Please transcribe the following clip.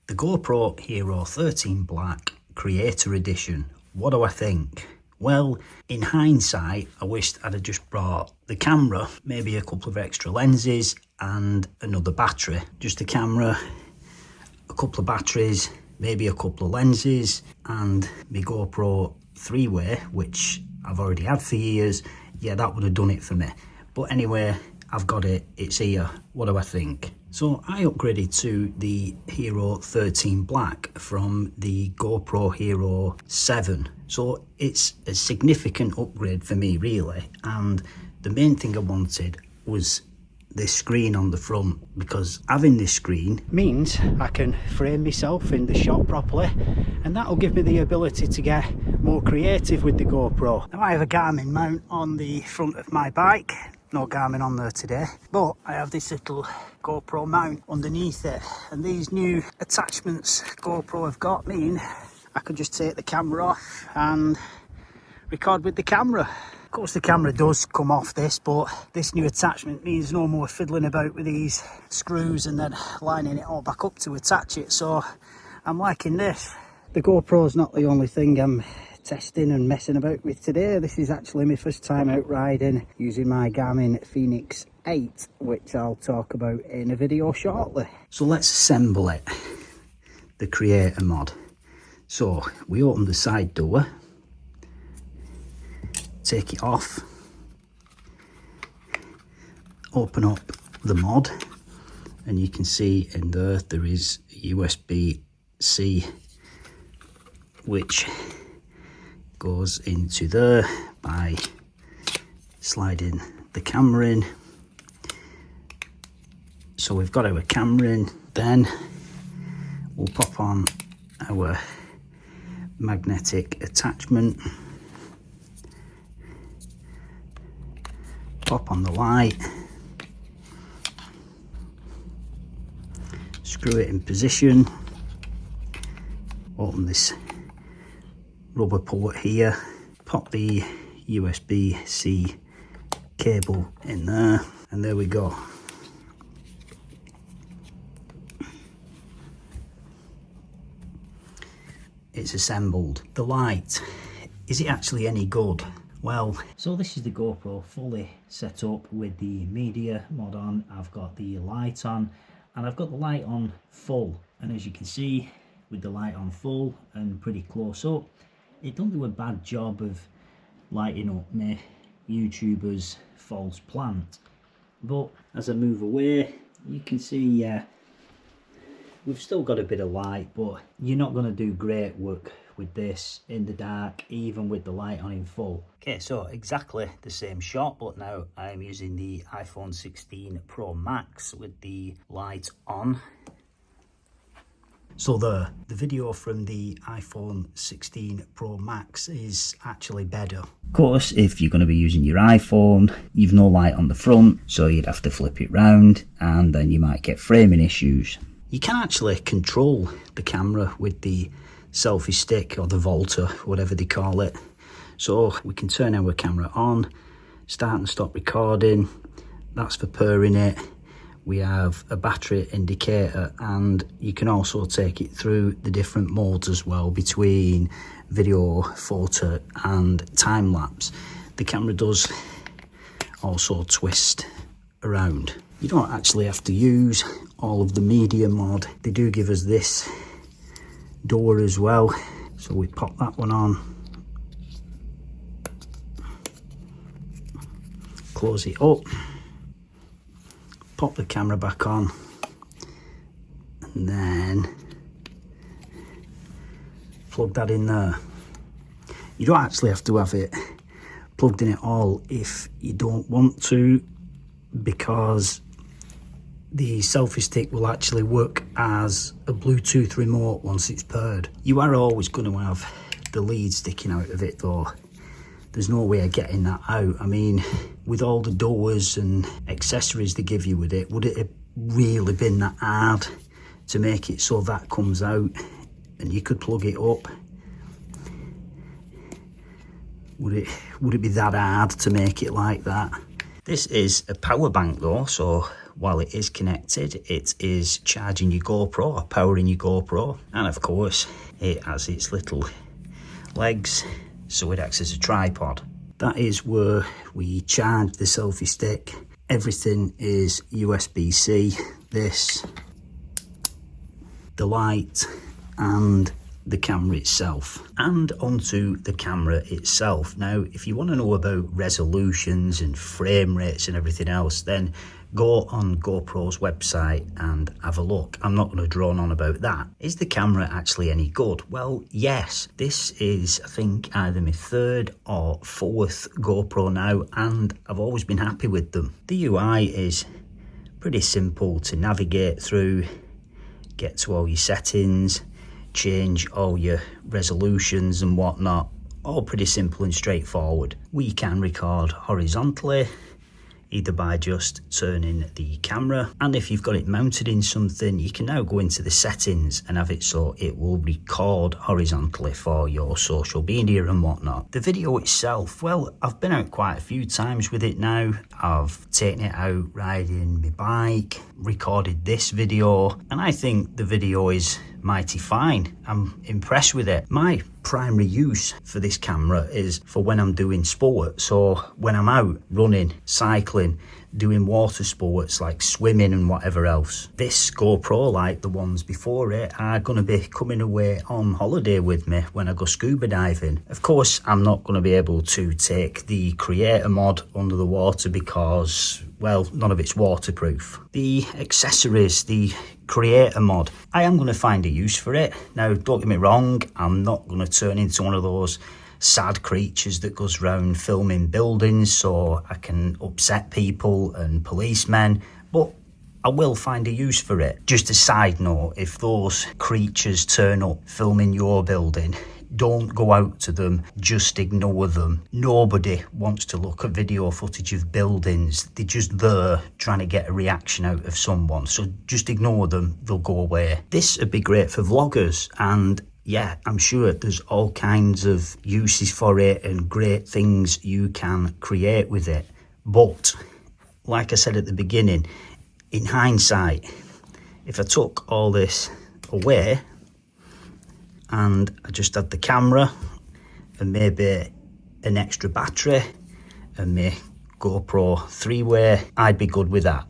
The GoPro Hero 13 Black Creator Edition. What do I think? Well, in hindsight, I wished I'd have just brought the camera, maybe a couple of extra lenses and another battery. Just a camera, a couple of batteries, maybe a couple of lenses and my GoPro 3-way, which I've already had for years. Yeah, that would have done it for me. But anyway, I've got it, it's here. What do I think? So I upgraded to the Hero 13 Black from the GoPro Hero 7. So it's a significant upgrade for me really. And the main thing I wanted was this screen on the front, because having this screen means I can frame myself in the shot properly, and that'll give me the ability to get more creative with the GoPro. Now I have a Garmin mount on the front of my bike. No Garmin on there today, but I have this little GoPro mount underneath it, and these new attachments GoPro have got mean I can just take the camera off and record with the camera. Of course the camera does come off this, but this new attachment means no more fiddling about with these screws and then lining it all back up to attach it, so I'm liking this. The GoPro's not the only thing I'm testing and messing about with today. This is actually my first time out riding using my Garmin Fenix 8, which I'll talk about in a video shortly. So let's assemble it, the creator mod. So we open the side door, take it off, open up the mod, and you can see in there is USB-C, which goes into there by sliding the camera in. So we've got our camera in, then we'll pop on our magnetic attachment, pop on the light, screw it in position, open this rubber port here, pop the USB-C cable in there, and there we go. It's assembled. The light, is it actually any good? Well, so this is the GoPro fully set up with the media mod on. I've got the light on, and I've got the light on full, and as you can see with the light on full and pretty close up, it don't do a bad job of lighting up my YouTuber's false plant. But as I move away, you can see we've still got a bit of light, but you're not going to do great work with this in the dark, even with the light on in full. Okay, so exactly the same shot, but now I'm using the iPhone 16 Pro Max with the light on. So the video from the iPhone 16 Pro Max is actually better. Of course, if you're going to be using your iPhone, you've no light on the front, so you'd have to flip it round, and then you might get framing issues. You can actually control the camera with the selfie stick or the Volta, whatever they call it. So we can turn our camera on, start and stop recording. That's for pairing it. We have a battery indicator, and you can also take it through the different modes as well, between video, photo and time lapse. The camera does also twist around. You don't actually have to use all of the media mod. They do give us this door as well, so we pop that one on, close it up, pop the camera back on, and then plug that in there. You don't actually have to have it plugged in at all if you don't want to, because the selfie stick will actually work as a Bluetooth remote once it's paired. You are always going to have the lead sticking out of it though. There's no way of getting that out. I mean, with all the doors and accessories they give you with it, would it have really been that hard to make it so that comes out and you could plug it up? Would it be that hard to make it like that? This is a power bank though, so while it is connected, it is charging your GoPro or powering your GoPro. And of course, it has its little legs, so it acts as a tripod. That is where we charge the selfie stick. Everything is USB-C. This, the light, and the camera itself. And onto the camera itself. Now, if you want to know about resolutions and frame rates and everything else, then go on GoPro's website and have a look. I'm not going to drone on about that. Is the camera actually any good? Well, yes. This is, I think, either my third or fourth GoPro now, and I've always been happy with them. The UI is pretty simple to navigate through, get to all your settings, change all your resolutions and whatnot. All pretty simple and straightforward. We can record horizontally, either by just turning the camera, and if you've got it mounted in something, you can now go into the settings and have it so it will record horizontally for your social media and whatnot. The video itself, well, I've been out quite a few times with it now. I've taken it out riding my bike, recorded this video, and I think the video is mighty fine. I'm impressed with it. My primary use for this camera is for when I'm doing sport. So when I'm out running, cycling, doing water sports like swimming and whatever else. This GoPro, like the ones before it, are going to be coming away on holiday with me when I go scuba diving. Of course, I'm not going to be able to take the creator mod under the water because, well, none of it's waterproof. The accessories, the creator mod, I am going to find a use for it. Now, don't get me wrong, I'm not going to turn into one of those sad creatures that goes round filming buildings so I can upset people and policemen, but I will find a use for it. Just a side note, if those creatures turn up filming your building, don't go out to them, just ignore them. Nobody wants to look at video footage of buildings. They're just there trying to get a reaction out of someone, so just ignore them, they'll go away. This would be great for vloggers, and yeah, I'm sure there's all kinds of uses for it and great things you can create with it. But like I said at the beginning, in hindsight, if I took all this away and I just had the camera and maybe an extra battery and my GoPro 3-way, I'd be good with that.